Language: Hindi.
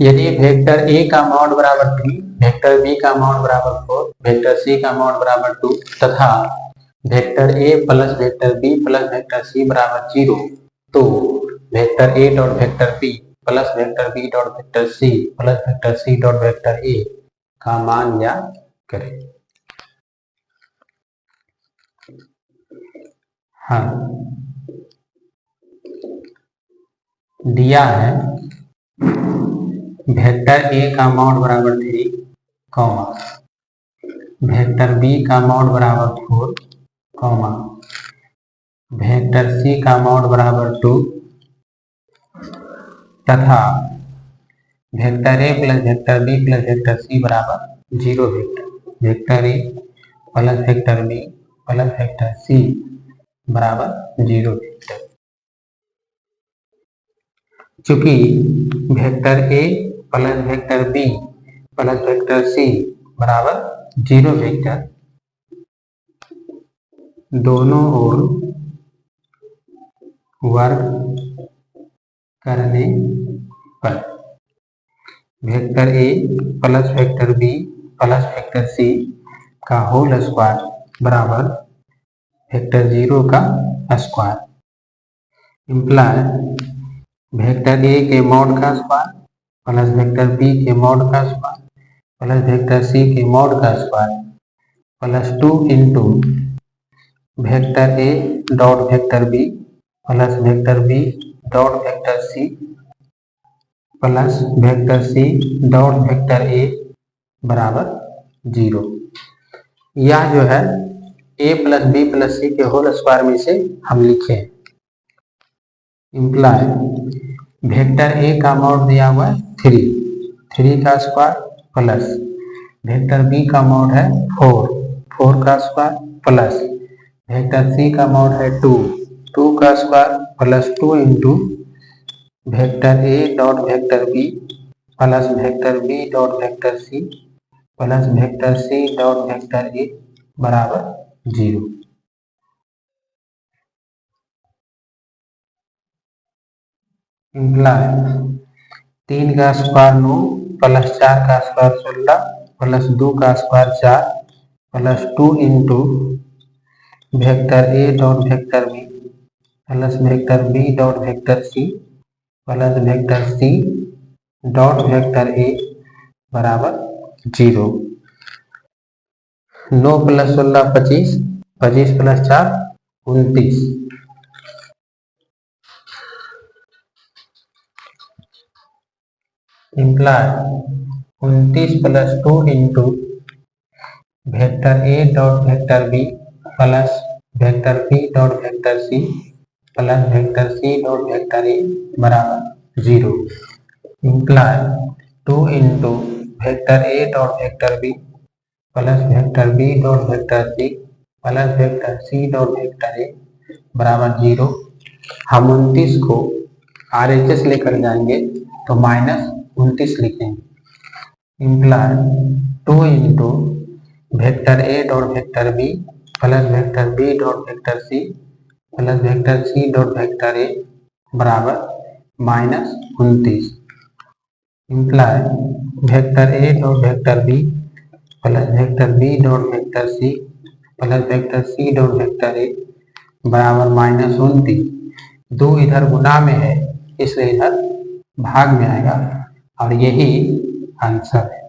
यदि वेक्टर ए का मॉड बराबर 3, वेक्टर बी का मॉड बराबर 4, वेक्टर सी का मॉड बराबर 2 तथा vector A plus vector B plus vector C बराबर 0, तो vector A dot vector B plus vector B dot vector C plus vector C dot vector A का मान ज्ञात करें। हाँ, दिया है वेक्टर ए का मॉड बराबर 3, कॉमा वेक्टर बी का मॉड बराबर 4, कॉमा वेक्टर सी का मॉड बराबर 2 तथा vector A plus vector B plus vector C बराबर 0 vector A plus vector B plus vector C बराबर 0 वेक्टर। चूंकि vector A plus vector B plus vector C बराबर 0 वेक्टर, दोनों ओर वर्ग करने पर vector A plus vector B plus vector C का होल स्क्वायर बराबर वेक्टर 0 का स्क्वायर इम्प्लाय वेक्टर ए के मॉड का स्क्वायर प्लस वेक्टर बी के मॉड का स्क्वायर प्लस वेक्टर सी के मॉड का square plus 2 into vector A dot vector B plus vector B dot vector C plus vector C dot vector A बराबर 0। यह जो है A plus B plus C के होल स्क्वायर में से हम लिखे इम्प्लाय वेक्टर ए का मॉड दिया हुआ है 3 का स्क्वायर प्लस वेक्टर बी का मॉड है 4 का स्क्वायर प्लस वेक्टर सी का मॉड है 2 का square plus 2 into vector A dot vector B plus vector B dot vector C plus vector C dot vector A बराबर 0। इम्प्लाय 3 का स्क्वायर 9 प्लस 4 का स्क्वायर 16 प्लस 2 का square 4 plus 2 into vector A dot vector B plus vector B dot vector C plus vector C dot vector A बराबर 0। 9 plus 16 25, 25 plus 4 29। Imply 29 plus 2 into vector A dot vector B plus vector B dot vector C plus vector C dot vector A बराबर 0। Imply 2 into vector A dot vector B plus vector B dot vector C plus vector C dot vector A बराबर 0। हम 29 को RHS लेकर जाएंगे तो -29 लिखेंगे। Imply 2 into vector A dot vector B plus vector B dot vector C plus vector C dot vector A बराबर -29। Imply vector A dot vector B plus vector B dot vector C plus vector C dot vector A बराबर -29। 2 इधर गुना में है इसलिए इधर भाग में आएगा और यही आंसर है।